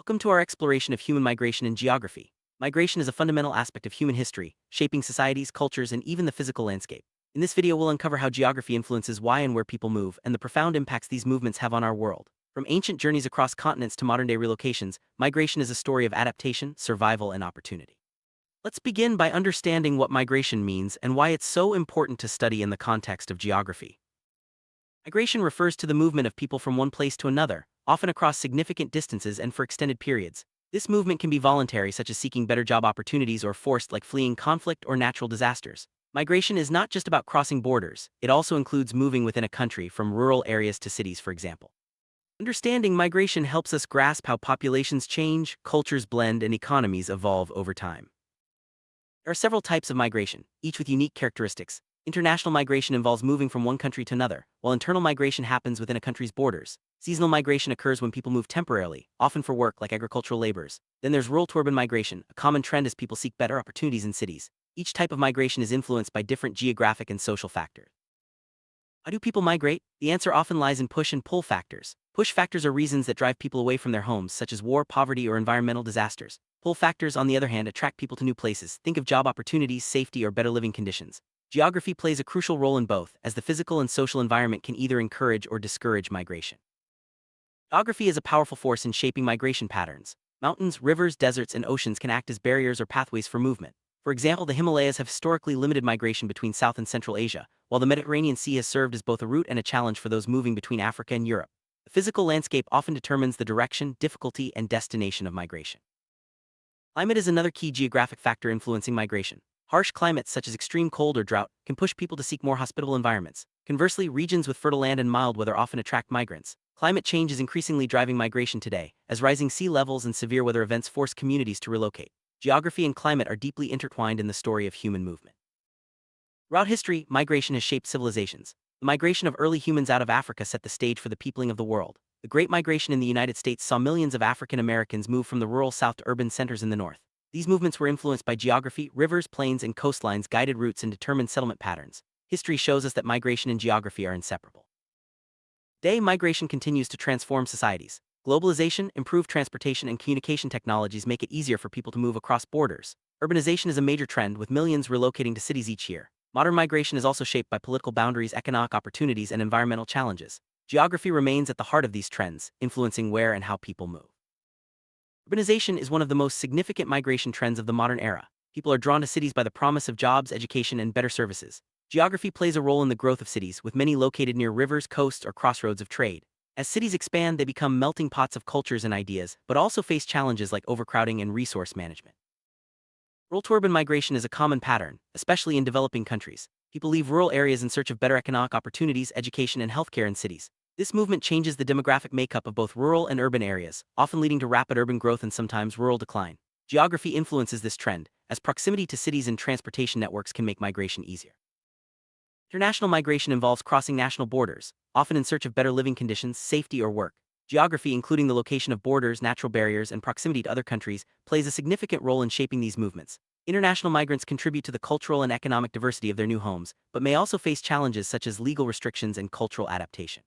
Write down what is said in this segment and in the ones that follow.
Welcome to our exploration of human migration in geography. Migration is a fundamental aspect of human history, shaping societies, cultures, and even the physical landscape. In this video, we'll uncover how geography influences why and where people move, and the profound impacts these movements have on our world. From ancient journeys across continents to modern-day relocations, migration is a story of adaptation, survival, and opportunity. Let's begin by understanding what migration means and why it's so important to study in the context of geography. Migration refers to the movement of people from one place to another, often across significant distances and for extended periods. This movement can be voluntary, such as seeking better job opportunities, or forced, like fleeing conflict or natural disasters. Migration is not just about crossing borders, it also includes moving within a country from rural areas to cities, for example. Understanding migration helps us grasp how populations change, cultures blend, and economies evolve over time. There are several types of migration, each with unique characteristics. International migration involves moving from one country to another, while internal migration happens within a country's borders. Seasonal migration occurs when people move temporarily, often for work like agricultural laborers. Then there's rural to urban migration, a common trend as people seek better opportunities in cities. Each type of migration is influenced by different geographic and social factors. Why do people migrate? The answer often lies in push and pull factors. Push factors are reasons that drive people away from their homes, such as war, poverty, or environmental disasters. Pull factors, on the other hand, attract people to new places. Think of job opportunities, safety, or better living conditions. Geography plays a crucial role in both, as the physical and social environment can either encourage or discourage migration. Geography is a powerful force in shaping migration patterns. Mountains, rivers, deserts, and oceans can act as barriers or pathways for movement. For example, the Himalayas have historically limited migration between South and Central Asia, while the Mediterranean Sea has served as both a route and a challenge for those moving between Africa and Europe. The physical landscape often determines the direction, difficulty, and destination of migration. Climate is another key geographic factor influencing migration. Harsh climates such as extreme cold or drought can push people to seek more hospitable environments. Conversely, regions with fertile land and mild weather often attract migrants. Climate change is increasingly driving migration today, as rising sea levels and severe weather events force communities to relocate. Geography and climate are deeply intertwined in the story of human movement. Throughout history, migration has shaped civilizations. The migration of early humans out of Africa set the stage for the peopling of the world. The Great Migration in the United States saw millions of African Americans move from the rural South to urban centers in the North. These movements were influenced by geography. Rivers, plains, and coastlines guided routes and determined settlement patterns. History shows us that migration and geography are inseparable. Today, migration continues to transform societies. Globalization, improved transportation, and communication technologies make it easier for people to move across borders. Urbanization is a major trend, with millions relocating to cities each year. Modern migration is also shaped by political boundaries, economic opportunities, and environmental challenges. Geography remains at the heart of these trends, influencing where and how people move. Urbanization is one of the most significant migration trends of the modern era. People are drawn to cities by the promise of jobs, education, and better services. Geography plays a role in the growth of cities, with many located near rivers, coasts, or crossroads of trade. As cities expand, they become melting pots of cultures and ideas, but also face challenges like overcrowding and resource management. Rural to urban migration is a common pattern, especially in developing countries. People leave rural areas in search of better economic opportunities, education, and healthcare in cities. This movement changes the demographic makeup of both rural and urban areas, often leading to rapid urban growth and sometimes rural decline. Geography influences this trend, as proximity to cities and transportation networks can make migration easier. International migration involves crossing national borders, often in search of better living conditions, safety, or work. Geography, including the location of borders, natural barriers, and proximity to other countries, plays a significant role in shaping these movements. International migrants contribute to the cultural and economic diversity of their new homes, but may also face challenges such as legal restrictions and cultural adaptation.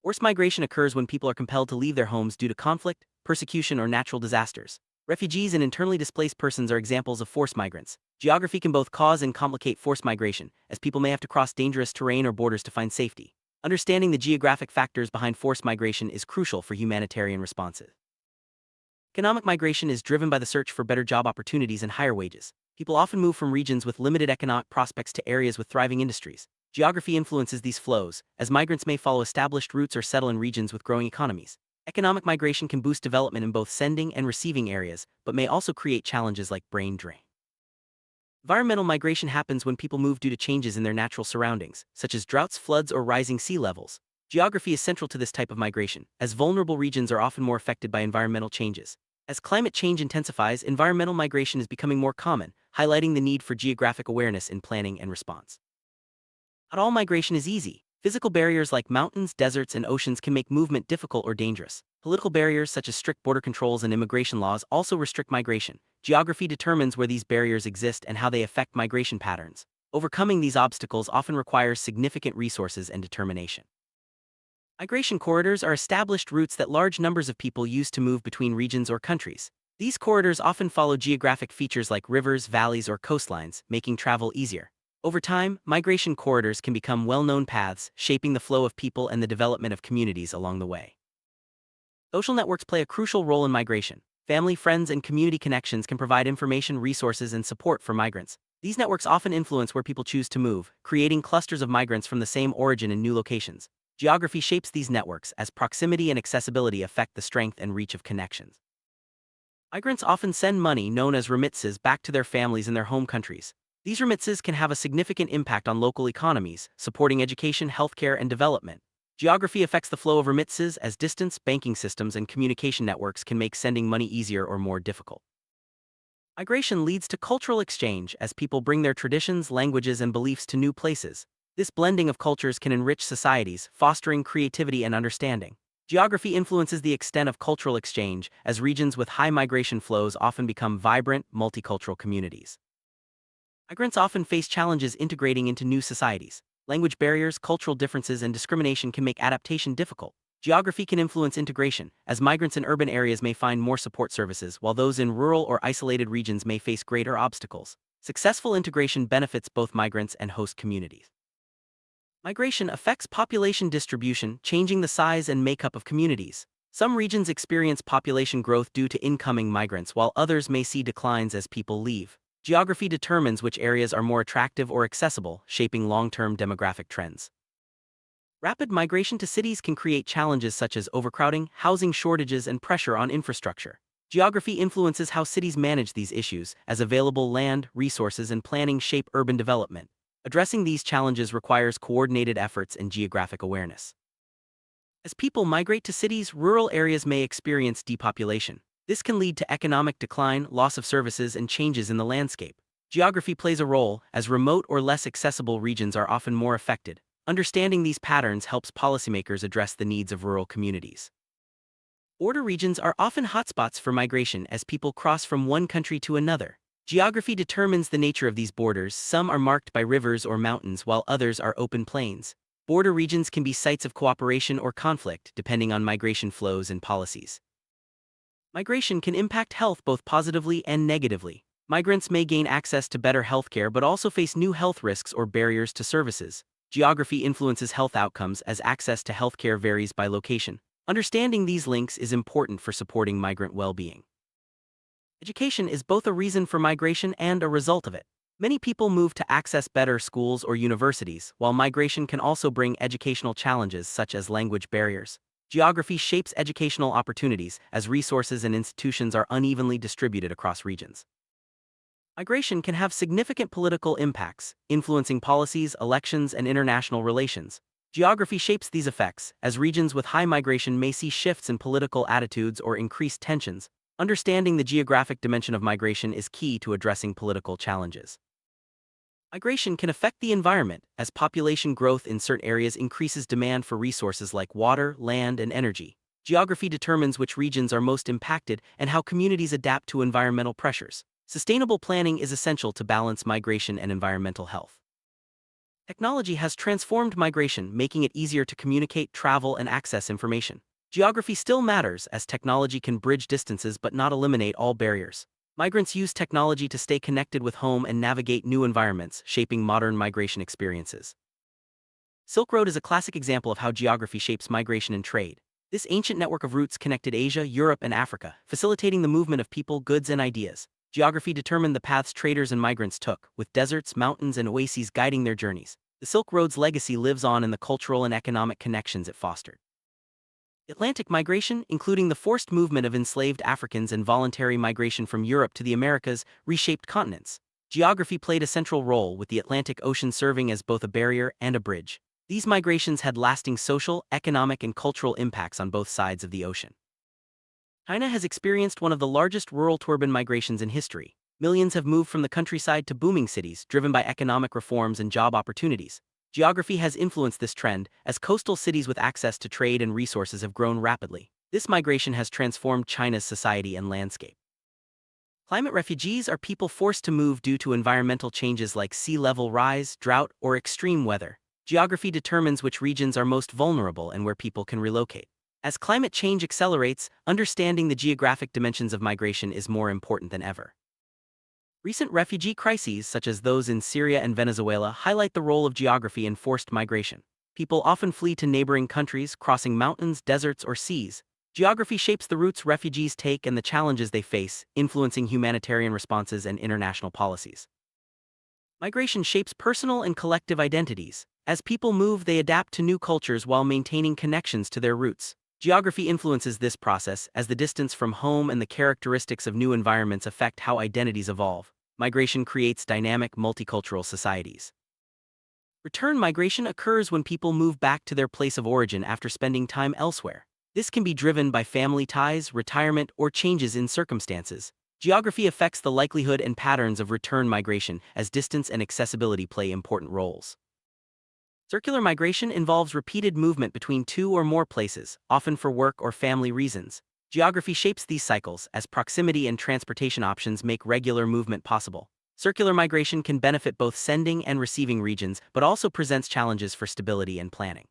Forced migration occurs when people are compelled to leave their homes due to conflict, persecution, or natural disasters. Refugees and internally displaced persons are examples of forced migrants. Geography can both cause and complicate forced migration, as people may have to cross dangerous terrain or borders to find safety. Understanding the geographic factors behind forced migration is crucial for humanitarian responses. Economic migration is driven by the search for better job opportunities and higher wages. People often move from regions with limited economic prospects to areas with thriving industries. Geography influences these flows, as migrants may follow established routes or settle in regions with growing economies. Economic migration can boost development in both sending and receiving areas, but may also create challenges like brain drain. Environmental migration happens when people move due to changes in their natural surroundings, such as droughts, floods, or rising sea levels. Geography is central to this type of migration, as vulnerable regions are often more affected by environmental changes. As climate change intensifies, environmental migration is becoming more common, highlighting the need for geographic awareness in planning and response. Not all migration is easy. Physical barriers like mountains, deserts, and oceans can make movement difficult or dangerous. Political barriers such as strict border controls and immigration laws also restrict migration. Geography determines where these barriers exist and how they affect migration patterns. Overcoming these obstacles often requires significant resources and determination. Migration corridors are established routes that large numbers of people use to move between regions or countries. These corridors often follow geographic features like rivers, valleys, or coastlines, making travel easier. Over time, migration corridors can become well-known paths, shaping the flow of people and the development of communities along the way. Social networks play a crucial role in migration. Family, friends, and community connections can provide information, resources, and support for migrants. These networks often influence where people choose to move, creating clusters of migrants from the same origin in new locations. Geography shapes these networks as proximity and accessibility affect the strength and reach of connections. Migrants often send money, known as remittances, back to their families in their home countries. These remittances can have a significant impact on local economies, supporting education, healthcare, and development. Geography affects the flow of remittances as distance, banking systems, and communication networks can make sending money easier or more difficult. Migration leads to cultural exchange as people bring their traditions, languages, and beliefs to new places. This blending of cultures can enrich societies, fostering creativity and understanding. Geography influences the extent of cultural exchange, as regions with high migration flows often become vibrant, multicultural communities. Migrants often face challenges integrating into new societies. Language barriers, cultural differences, and discrimination can make adaptation difficult. Geography can influence integration, as migrants in urban areas may find more support services, while those in rural or isolated regions may face greater obstacles. Successful integration benefits both migrants and host communities. Migration affects population distribution, changing the size and makeup of communities. Some regions experience population growth due to incoming migrants, while others may see declines as people leave. Geography determines which areas are more attractive or accessible, shaping long-term demographic trends. Rapid migration to cities can create challenges such as overcrowding, housing shortages, and pressure on infrastructure. Geography influences how cities manage these issues, as available land, resources, and planning shape urban development. Addressing these challenges requires coordinated efforts and geographic awareness. As people migrate to cities, rural areas may experience depopulation. This can lead to economic decline, loss of services, and changes in the landscape. Geography plays a role, as remote or less accessible regions are often more affected. Understanding these patterns helps policymakers address the needs of rural communities. Border regions are often hotspots for migration as people cross from one country to another. Geography determines the nature of these borders. Some are marked by rivers or mountains, while others are open plains. Border regions can be sites of cooperation or conflict, depending on migration flows and policies. Migration can impact health both positively and negatively. Migrants may gain access to better healthcare but also face new health risks or barriers to services. Geography influences health outcomes as access to healthcare varies by location. Understanding these links is important for supporting migrant well-being. Education is both a reason for migration and a result of it. Many people move to access better schools or universities, while migration can also bring educational challenges such as language barriers. Geography shapes educational opportunities as resources and institutions are unevenly distributed across regions. Migration can have significant political impacts, influencing policies, elections, and international relations. Geography shapes these effects, as regions with high migration may see shifts in political attitudes or increased tensions. Understanding the geographic dimension of migration is key to addressing political challenges. Migration can affect the environment, as population growth in certain areas increases demand for resources like water, land, and energy. Geography determines which regions are most impacted and how communities adapt to environmental pressures. Sustainable planning is essential to balance migration and environmental health. Technology has transformed migration, making it easier to communicate, travel, and access information. Geography still matters, as technology can bridge distances but not eliminate all barriers. Migrants use technology to stay connected with home and navigate new environments, shaping modern migration experiences. Silk Road is a classic example of how geography shapes migration and trade. This ancient network of routes connected Asia, Europe, and Africa, facilitating the movement of people, goods, and ideas. Geography determined the paths traders and migrants took, with deserts, mountains, and oases guiding their journeys. The Silk Road's legacy lives on in the cultural and economic connections it fostered. Atlantic migration, including the forced movement of enslaved Africans and voluntary migration from Europe to the Americas, reshaped continents. Geography played a central role, with the Atlantic Ocean serving as both a barrier and a bridge. These migrations had lasting social, economic, and cultural impacts on both sides of the ocean. China has experienced one of the largest rural-to-urban migrations in history. Millions have moved from the countryside to booming cities, driven by economic reforms and job opportunities. Geography has influenced this trend, as coastal cities with access to trade and resources have grown rapidly. This migration has transformed China's society and landscape. Climate refugees are people forced to move due to environmental changes like sea level rise, drought, or extreme weather. Geography determines which regions are most vulnerable and where people can relocate. As climate change accelerates, understanding the geographic dimensions of migration is more important than ever. Recent refugee crises, such as those in Syria and Venezuela, highlight the role of geography in forced migration. People often flee to neighboring countries, crossing mountains, deserts, or seas. Geography shapes the routes refugees take and the challenges they face, influencing humanitarian responses and international policies. Migration shapes personal and collective identities. As people move, they adapt to new cultures while maintaining connections to their roots. Geography influences this process, as the distance from home and the characteristics of new environments affect how identities evolve. Migration creates dynamic, multicultural societies. Return migration occurs when people move back to their place of origin after spending time elsewhere. This can be driven by family ties, retirement, or changes in circumstances. Geography affects the likelihood and patterns of return migration, as distance and accessibility play important roles. Circular migration involves repeated movement between two or more places, often for work or family reasons. Geography shapes these cycles, as proximity and transportation options make regular movement possible. Circular migration can benefit both sending and receiving regions, but also presents challenges for stability and planning.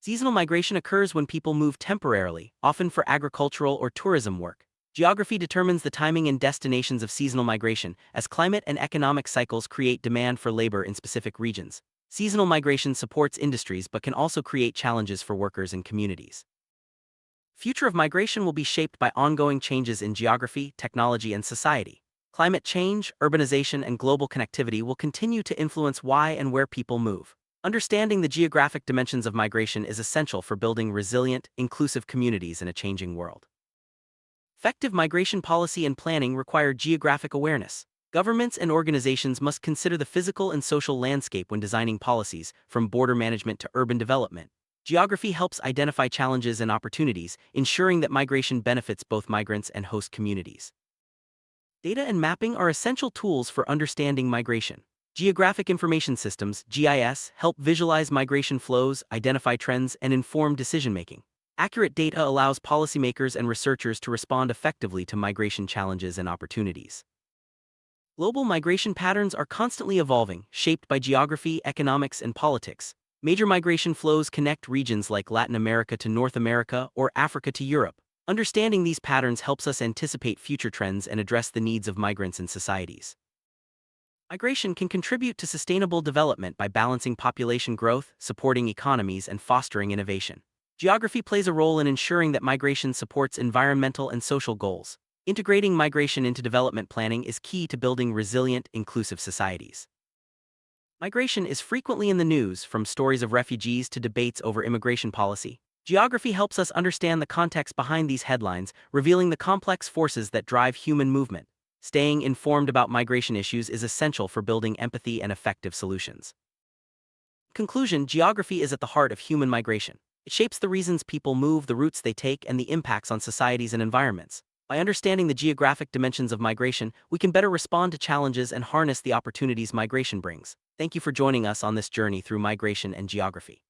Seasonal migration occurs when people move temporarily, often for agricultural or tourism work. Geography determines the timing and destinations of seasonal migration, as climate and economic cycles create demand for labor in specific regions. Seasonal migration supports industries but can also create challenges for workers and communities. Future of migration will be shaped by ongoing changes in geography, technology, and society. Climate change, urbanization, and global connectivity will continue to influence why and where people move. Understanding the geographic dimensions of migration is essential for building resilient, inclusive communities in a changing world. Effective migration policy and planning require geographic awareness. Governments and organizations must consider the physical and social landscape when designing policies, from border management to urban development. Geography helps identify challenges and opportunities, ensuring that migration benefits both migrants and host communities. Data and mapping are essential tools for understanding migration. Geographic information systems, GIS, help visualize migration flows, identify trends, and inform decision-making. Accurate data allows policymakers and researchers to respond effectively to migration challenges and opportunities. Global migration patterns are constantly evolving, shaped by geography, economics, and politics. Major migration flows connect regions like Latin America to North America or Africa to Europe. Understanding these patterns helps us anticipate future trends and address the needs of migrants and societies. Migration can contribute to sustainable development by balancing population growth, supporting economies, and fostering innovation. Geography plays a role in ensuring that migration supports environmental and social goals. Integrating migration into development planning is key to building resilient, inclusive societies. Migration is frequently in the news, from stories of refugees to debates over immigration policy. Geography helps us understand the context behind these headlines, revealing the complex forces that drive human movement. Staying informed about migration issues is essential for building empathy and effective solutions. In conclusion, geography is at the heart of human migration. It shapes the reasons people move, the routes they take, and the impacts on societies and environments. By understanding the geographic dimensions of migration, we can better respond to challenges and harness the opportunities migration brings. Thank you for joining us on this journey through migration and geography.